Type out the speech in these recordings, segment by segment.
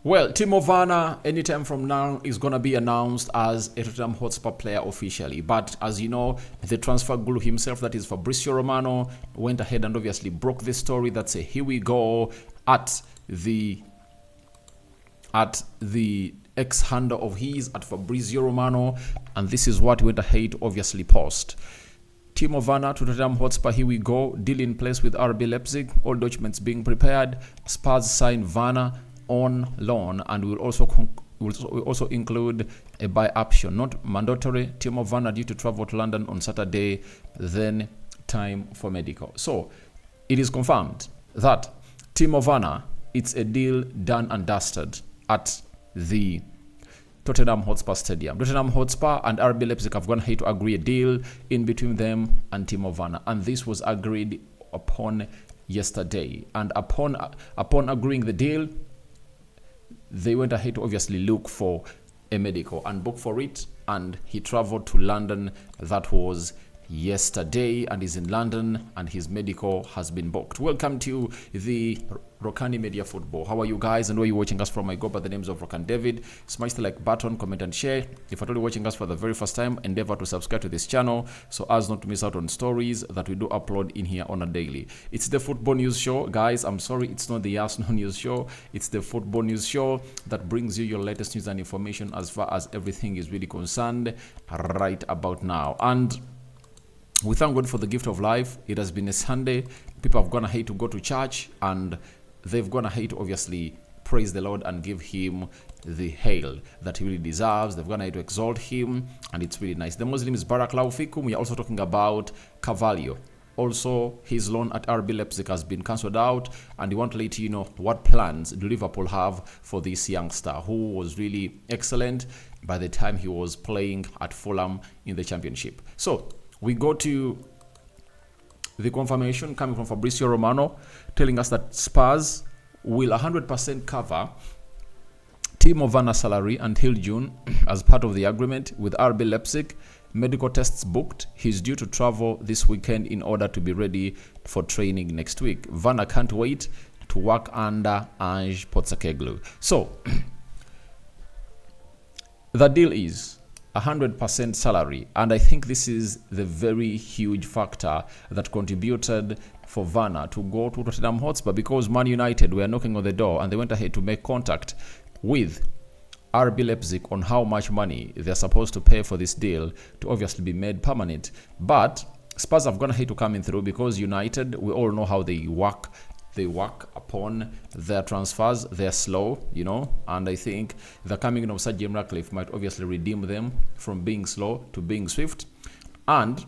Well, Timo Werner, anytime from now, is going to be announced as a Tottenham Hotspur player officially. But as you know, the transfer guru himself, that is Fabrizio Romano, went ahead and obviously broke this story that say, here we go at the X handle of his at Fabrizio Romano, and this is what went ahead to obviously post. Timo Werner to Tottenham Hotspur, here we go. Deal in place with RB Leipzig. All documents being prepared. Spurs sign Werner on loan, and will also include a buy option, not mandatory. Timo Werner due to travel to London on Saturday, then time for medical. So it is confirmed that Timo Werner, it's a deal done and dusted at the Tottenham Hotspur Stadium. Tottenham Hotspur and RB Leipzig have gone ahead to agree a deal in between them and Timo Werner, and this was agreed upon yesterday. And upon agreeing the deal, they went ahead to obviously look for a medical and book for it, and he traveled to London. That was yesterday, and is in London, and his medical has been booked. Welcome to the Rokani Media Football. How are you guys, and where are you watching us from? I go by the names of Rokani David. Smash the like button, comment and share. If you're only watching us for the very first time, endeavor to subscribe to this channel so as not to miss out on stories that we do upload in here on a daily. It's the football news show, guys. I'm sorry, it's not the Arsenal news show. It's the football news show that brings you your latest news and information as far as everything is really concerned right about now. And we thank God for the gift of life. It has been a Sunday. People have gone ahead to go to church, and they've gone ahead to obviously praise the Lord and give him the hail that he really deserves. They've gone ahead to exalt him, and it's really nice. The Muslim is Barakallahu Fikum. We are also talking about Carvalho. Also, his loan at RB Leipzig has been cancelled out, and we want to let you know what plans do Liverpool have for this youngster who was really excellent by the time he was playing at Fulham in the Championship. So we go to the confirmation coming from Fabrizio Romano telling us that Spurs will 100% cover Timo Werner's salary until June as part of the agreement with RB Leipzig. Medical tests booked. He's due to travel this weekend in order to be ready for training next week. Werner can't wait to work under Ange Postecoglou. So the deal is 100% salary, and I think this is the very huge factor that contributed for Werner to go to Tottenham Hotspur, because Man United were knocking on the door and they went ahead to make contact with RB Leipzig on how much money they're supposed to pay for this deal to obviously be made permanent. But Spurs have gone ahead to come in through, because United, we all know how they work. They work upon their transfers. They're slow, you know, and I think the coming in of Sir Jim Ratcliffe might obviously redeem them from being slow to being swift. And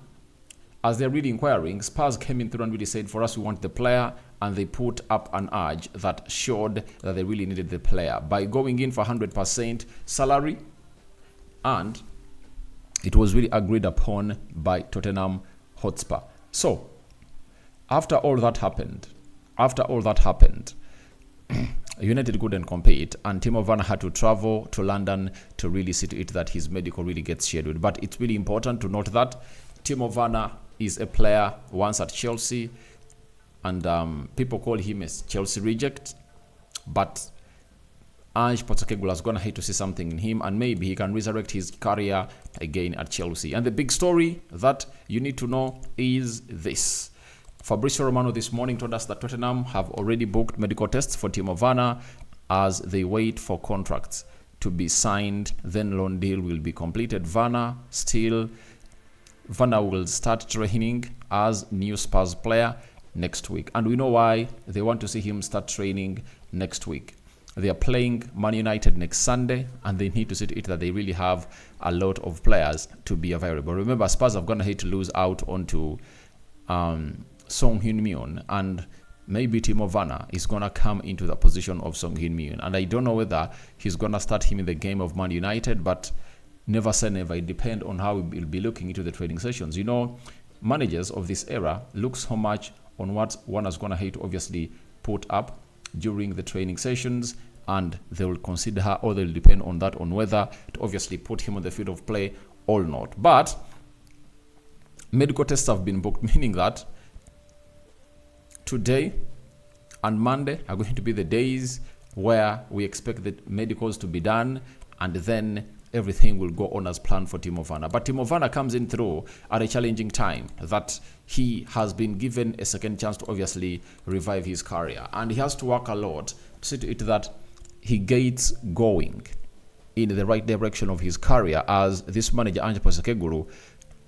as they're really inquiring, Spurs came in through and really said, for us, we want the player, and they put up an urge that showed that they really needed the player by going in for 100% salary, and it was really agreed upon by Tottenham Hotspur. So after all that happened, United couldn't compete, and Timo Werner had to travel to London to really see to it that his medical really gets scheduled. But it's really important to note that Timo Werner is a player once at Chelsea, and people call him a Chelsea reject, but Ange Postecoglou has gone ahead to see something in him, and maybe he can resurrect his career again at Chelsea. And the big story that you need to know is this. Fabrizio Romano this morning told us that Tottenham have already booked medical tests for Timo Werner as they wait for contracts to be signed. Then loan deal will be completed. Werner will start training as new Spurs player next week. And we know why they want to see him start training next week. They are playing Man United next Sunday, and they need to see to it that they really have a lot of players to be available. Remember, Spurs have gone ahead to lose out onto Son Heung-min, and maybe Timo Werner is going to come into the position of Son Heung-min. And I don't know whether he's going to start him in the game of Man United, but never say never. It depends on how we'll be looking into the training sessions. You know, managers of this era look so much on what one is going to hate to obviously put up during the training sessions, and they will consider, or they'll depend on that, on whether to obviously put him on the field of play or not. But medical tests have been booked, meaning that today and Monday are going to be the days where we expect the medicals to be done, and then everything will go on as planned for Timo Werner. But Timo Werner comes in through at a challenging time, that he has been given a second chance to obviously revive his career. And he has to work a lot to see to it that he gets going in the right direction of his career, as this manager, Ange Postecoglou,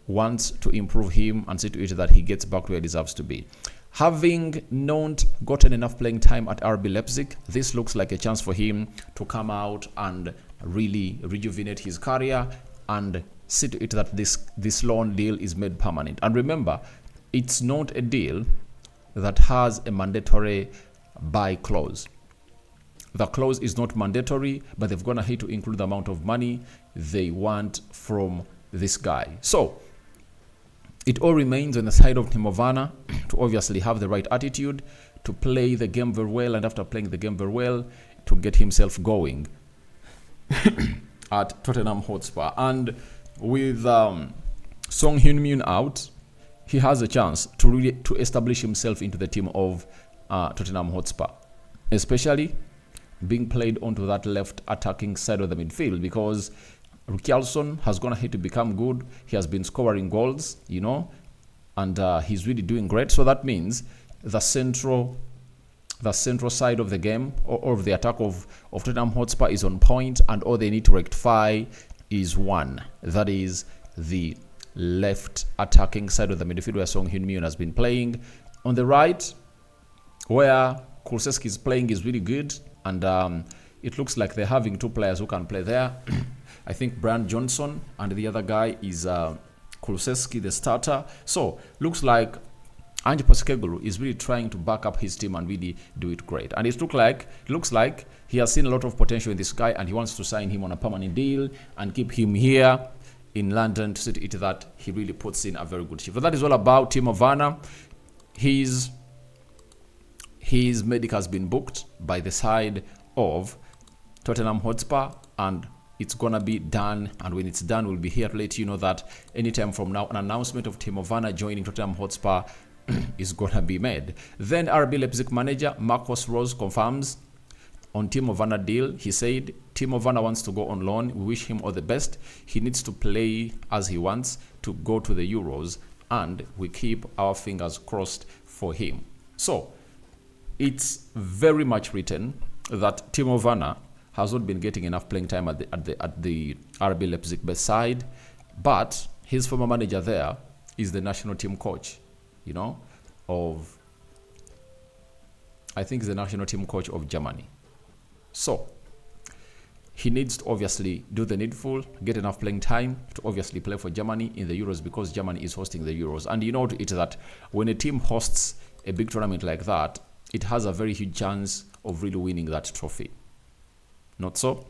wants to improve him and see to it that he gets back to where he deserves to be. Having not gotten enough playing time at RB Leipzig, this looks like a chance for him to come out and really rejuvenate his career and see to it that this loan deal is made permanent. And remember, it's not a deal that has a mandatory buy clause. The clause is not mandatory, but they've gone ahead to include the amount of money they want from this guy. So it all remains on the side of Timo Werner to obviously have the right attitude, to play the game very well, and after playing the game very well, to get himself going at Tottenham Hotspur. And with Son Heung-min out, he has a chance to establish himself into the team of Tottenham Hotspur, especially being played onto that left attacking side of the midfield, because Richarlison has gone ahead to become good. He has been scoring goals, and he's really doing great. So that means the central side of the game or of the attack of Tottenham Hotspur is on point, and all they need to rectify is one. That is the left attacking side of the midfield, where Son Heung-min has been playing. On the right, where Kulusevski is playing, is really good, and it looks like they're having two players who can play there. I think Brian Johnson, and the other guy is Kulusevski, the starter. So looks like Ange Postecoglou is really trying to back up his team and really do it great. And it looks like he has seen a lot of potential in this guy, and he wants to sign him on a permanent deal and keep him here in London to see to it that he really puts in a very good shift. But that is all about Timo Werner. His medical has been booked by the side of Tottenham Hotspur, and it's gonna be done. And when it's done, we'll be here to let you know that anytime from now, an announcement of Timo Werner joining Tottenham Hotspur is gonna be made. Then RB Leipzig manager Marcus Rose confirms on Timo Werner deal. He said Timo Werner wants to go on loan. We wish him all the best. He needs to play as he wants to go to the Euros, and we keep our fingers crossed for him. So it's very much written that Timo Werner has not been getting enough playing time at the RB Leipzig side, but his former manager there is the national team coach, of, I think he's the national team coach of Germany. So he needs to obviously do the needful, get enough playing time to obviously play for Germany in the Euros, because Germany is hosting the Euros. And it's that when a team hosts a big tournament like that, it has a very huge chance of really winning that trophy. Not so?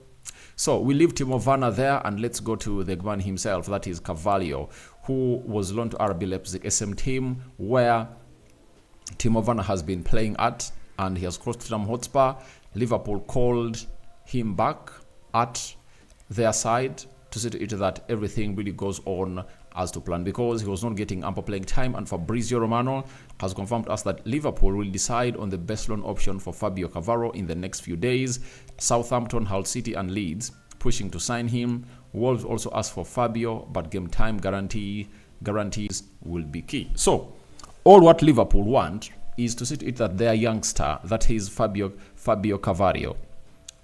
So we leave Timo Werner there, and let's go to the man himself, that is Carvalho, who was loaned to RB Leipzig, a same team where Timo Werner has been playing at, and he has crossed Tottenham Hotspur. Liverpool called him back at their side to see to it that everything really goes on as to plan, because he was not getting ample playing time. And Fabrizio Romano has confirmed to us that Liverpool will decide on the best loan option for Fabio Carvalho in the next few days. Southampton, Hull City and Leeds pushing to sign him. Wolves also asked for Fabio, but game time guarantees will be key. So all what Liverpool want is to see to it that their youngster, that is Fabio Carvalho,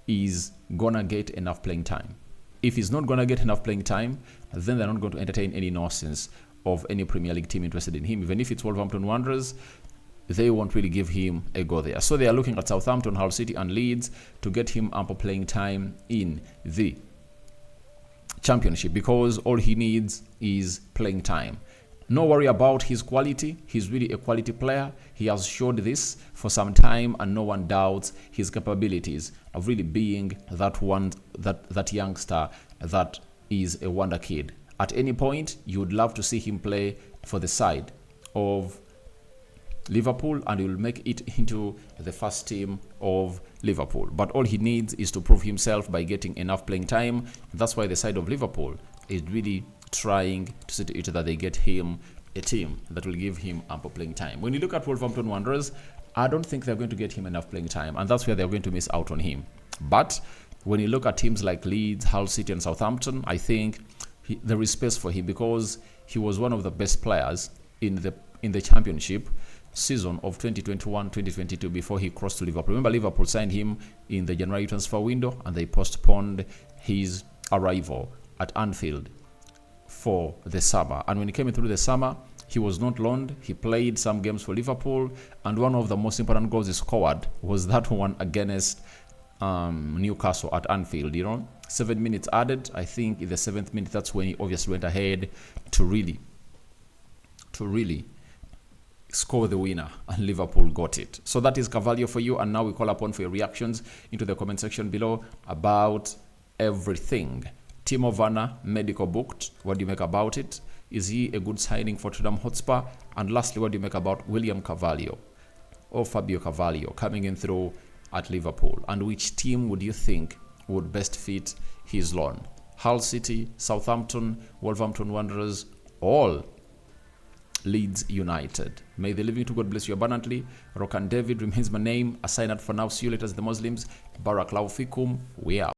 is gonna get enough playing time. If he's not gonna get enough playing time, then they're not going to entertain any nonsense of any Premier League team interested in him. Even if it's Wolverhampton Wanderers, they won't really give him a go there. So they are looking at Southampton, Hull City and Leeds to get him ample playing time in the Championship, because all he needs is playing time. No worry about his quality. He's really a quality player. He has showed this for some time, and no one doubts his capabilities of really being that youngster that is a wonder kid. At any point, you would love to see him play for the side of Liverpool, and he will make it into the first team of Liverpool. But all he needs is to prove himself by getting enough playing time. That's why the side of Liverpool is really trying to see to it that they get him a team that will give him ample playing time. When you look at Wolverhampton Wanderers, I don't think they're going to get him enough playing time, and that's where they're going to miss out on him. But when you look at teams like Leeds, Hull City, and Southampton, I think there is space for him because he was one of the best players in the Championship season of 2021-2022 before he crossed to Liverpool. Remember, Liverpool signed him in the January transfer window, and they postponed his arrival at Anfield for the summer. And when he came in through the summer, he was not loaned. He played some games for Liverpool, and one of the most important goals he scored was that one against Newcastle at Anfield. 7 minutes added. I think in the 7th minute, that's when he obviously went ahead to really score the winner, and Liverpool got it. So that is Carvalho for you, and now we call upon for your reactions into the comment section below about everything. Timo Werner, medical booked. What do you make about it? Is he a good signing for Tottenham Hotspur? And lastly, what do you make about William Carvalho or Fabio Carvalho coming in through at Liverpool? And which team would you think would best fit his loan? Hull City, Southampton, Wolverhampton Wanderers, all Leeds United. May the living to God bless you abundantly. Rokani David remains my name. I sign out for now. See you later, the Muslims. Barakallahu fikum. We are.